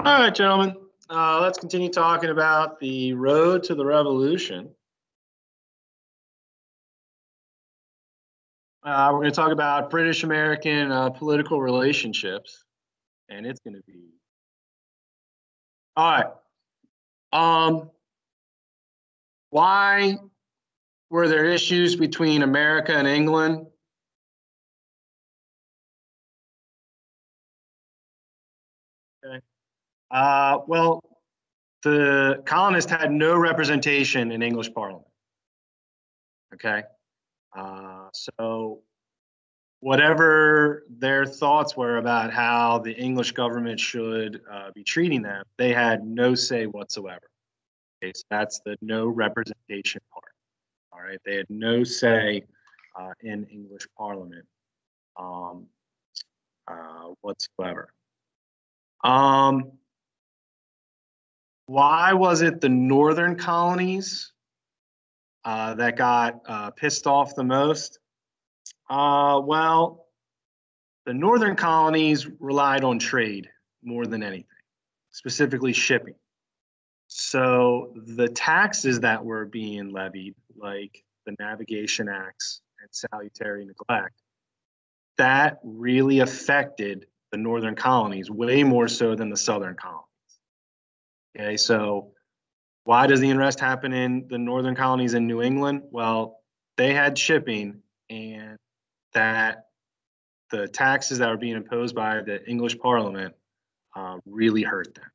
All right, gentlemen, let's continue talking about the road to the revolution. We're going to talk about British American political relationships, and it's going to be all right. Why were there issues between America and England? Okay. Well, the colonists had no representation in English Parliament. Okay. So whatever their thoughts were about how the English government should be treating them, they had no say whatsoever. Okay, so that's the no representation part. All right, they had no say in English Parliament whatsoever. Why was it the northern colonies that got pissed off the most? Well, the northern colonies relied on trade more than anything, specifically shipping. So the taxes that were being levied, like the Navigation Acts and salutary neglect, that really affected the northern colonies way more so than the southern colonies. Okay, so why does the unrest happen in the northern colonies in New England? Well, they had shipping, and that the taxes that were being imposed by the English Parliament really hurt them.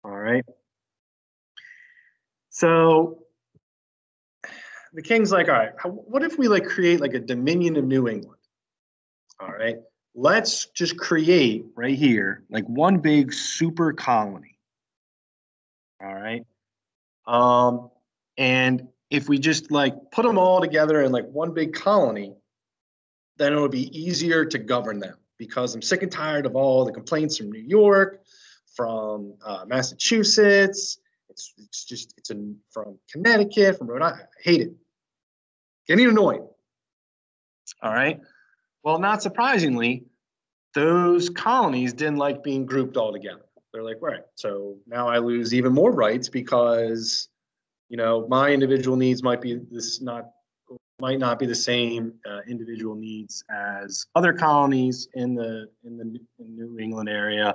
All right. So the king's like, all right, what if we create a Dominion of New England? All right, let's just create right here one big super colony. All right. And if we just put them all together in one big colony, then it would be easier to govern them, because I'm sick and tired of all the complaints from New York, from Massachusetts. It's from Connecticut, from Rhode Island. I hate it. Getting annoying. All right. Well, not surprisingly, those colonies didn't like being grouped all together. They're like, right, so now I lose even more rights because, my individual needs might not be the same individual needs as other colonies in the New England area.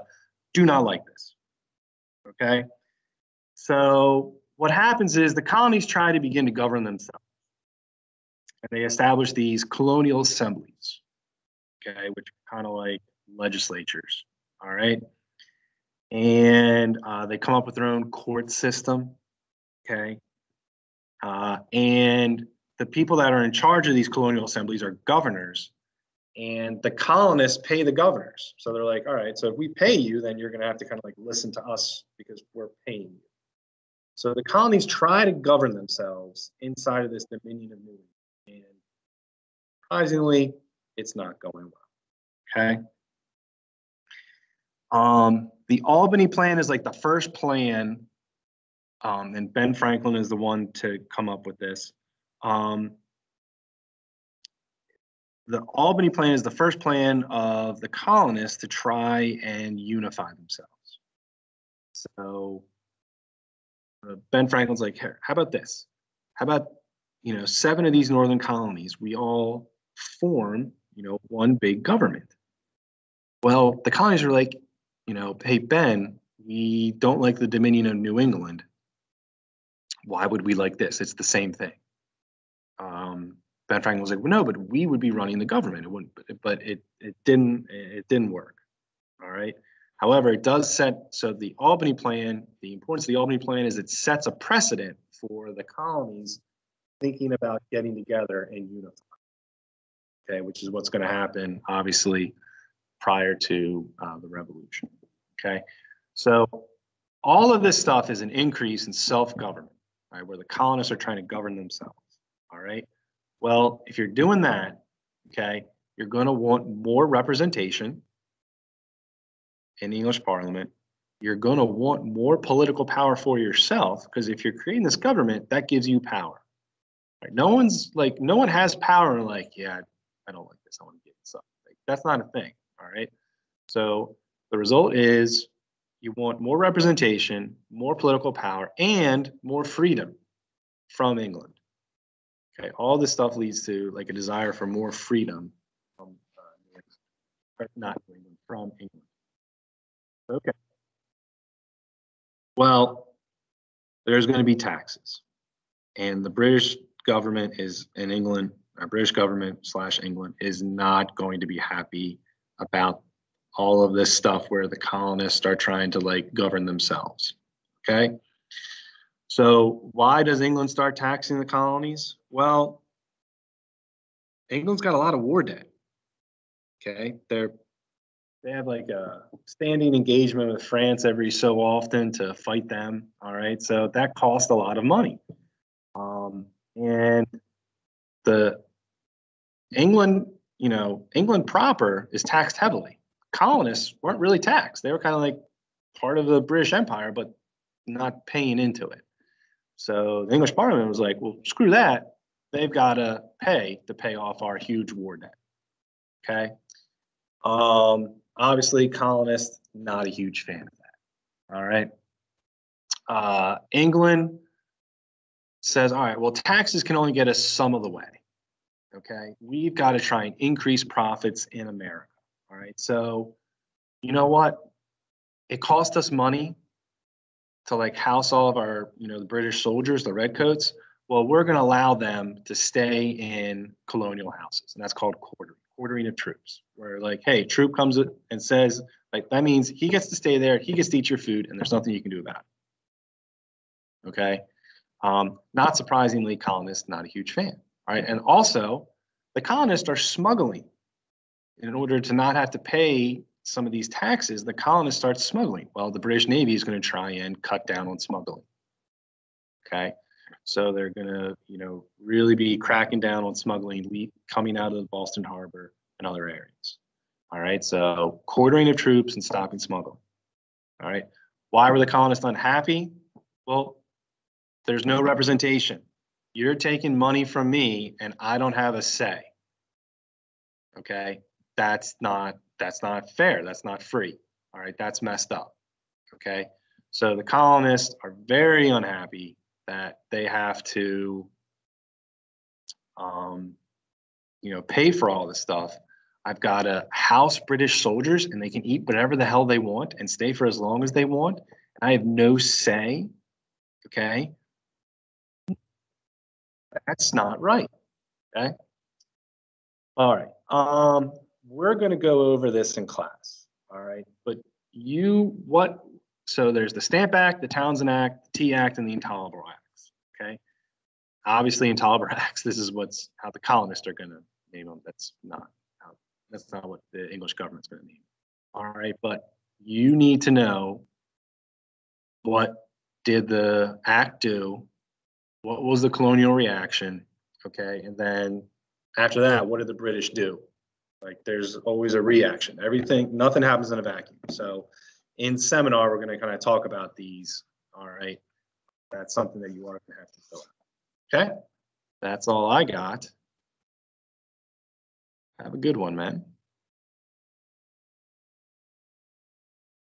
Do not like this. Okay. So what happens is the colonies try to begin to govern themselves, and they establish these colonial assemblies, okay, which are kind of like legislatures. All right. And they come up with their own court system. Okay. And the people that are in charge of these colonial assemblies are governors, and the colonists pay the governors. So they're like, all right, so if we pay you, then you're going to have to kind of listen to us because we're paying you. So the colonies try to govern themselves inside of this Dominion of New England, and surprisingly, it's not going well. Okay. The Albany Plan is the first plan, and Ben Franklin is the one to come up with this. The Albany Plan is the first plan of the colonists to try and unify themselves. So Ben Franklin's like, here, how about this? How about 7 of these northern colonies, we all form one big government? Well, the colonies are like, hey, Ben, we don't like the Dominion of New England. Why would we like this? It's the same thing. Ben Franklin was like, well, no, but we would be running the government. It wouldn't, but it didn't work. All right. However, it does so the Albany Plan, the importance of the Albany Plan is it sets a precedent for the colonies thinking about getting together and unifying. Okay, which is what's going to happen, obviously, prior to the revolution. Okay, so all of this stuff is an increase in self-government, right, where the colonists are trying to govern themselves. All right. Well, if you're doing that, okay, you're going to want more representation in the English Parliament. You're going to want more political power for yourself, because if you're creating this government, that gives you power. Right? No one has power and yeah, I don't like this. I want to get this up. That's not a thing. All right. So the result is You want more representation, more political power, and more freedom from England. Okay, all this stuff leads to like a desire for more freedom from not England, from England. Okay. Well, there's going to be taxes, and the British government is in England. Our British government / England is not going to be happy about all of this stuff where the colonists start trying to like govern themselves. Okay. So why does England start taxing the colonies? Well, England's got a lot of war debt. Okay. They have like a standing engagement with France every so often to fight them. All right. So that costs a lot of money. And the England, England proper is taxed heavily. Colonists weren't really taxed. They were kind of like part of the British Empire, but not paying into it. So the English Parliament was like, well, screw that. They've got to pay off our huge war debt. Okay. Obviously, colonists, not a huge fan of that. All right. England says, all right, well, taxes can only get us some of the way. Okay. We've got to try and increase profits in America. All right. So, you know what? It cost us money to like house all of our, the British soldiers, the redcoats. Well, we're going to allow them to stay in colonial houses, and that's called quartering of troops. Where like, hey, troop comes and says, like, that means he gets to stay there, he gets to eat your food, and there's nothing you can do about it. Okay. Not surprisingly, colonists not a huge fan. All right, and also the colonists are smuggling in order to not have to pay some of these taxes. The colonists start smuggling. Well, the British Navy is going to try and cut down on smuggling. Okay. So they're going to, really be cracking down on smuggling coming out of the Boston Harbor and other areas. All right. So quartering of troops and stopping smuggling. All right. Why were the colonists unhappy? Well, there's no representation. You're taking money from me and I don't have a say. Okay. That's not fair. That's not free. All right. That's messed up. Okay. So the colonists are very unhappy that they have to, pay for all this stuff. I've got to house British soldiers and they can eat whatever the hell they want and stay for as long as they want. And I have no say. Okay. That's not right. Okay. All right. We're going to go over this in class. All right. But so there's the Stamp Act, the Townshend Act, the Tea Act, and the Intolerable Acts. Okay. Obviously, Intolerable Acts, this is how the colonists are going to name them. That's not what the English government's going to name. All right. But you need to know, what did the act do? What was the colonial reaction? Okay. And then after that, what did the British do? Like, there's always a reaction. Nothing happens in a vacuum. So in seminar, we're going to kind of talk about these. All right. That's something that you are going to have to fill out. Okay. That's all I got. Have a good one, man.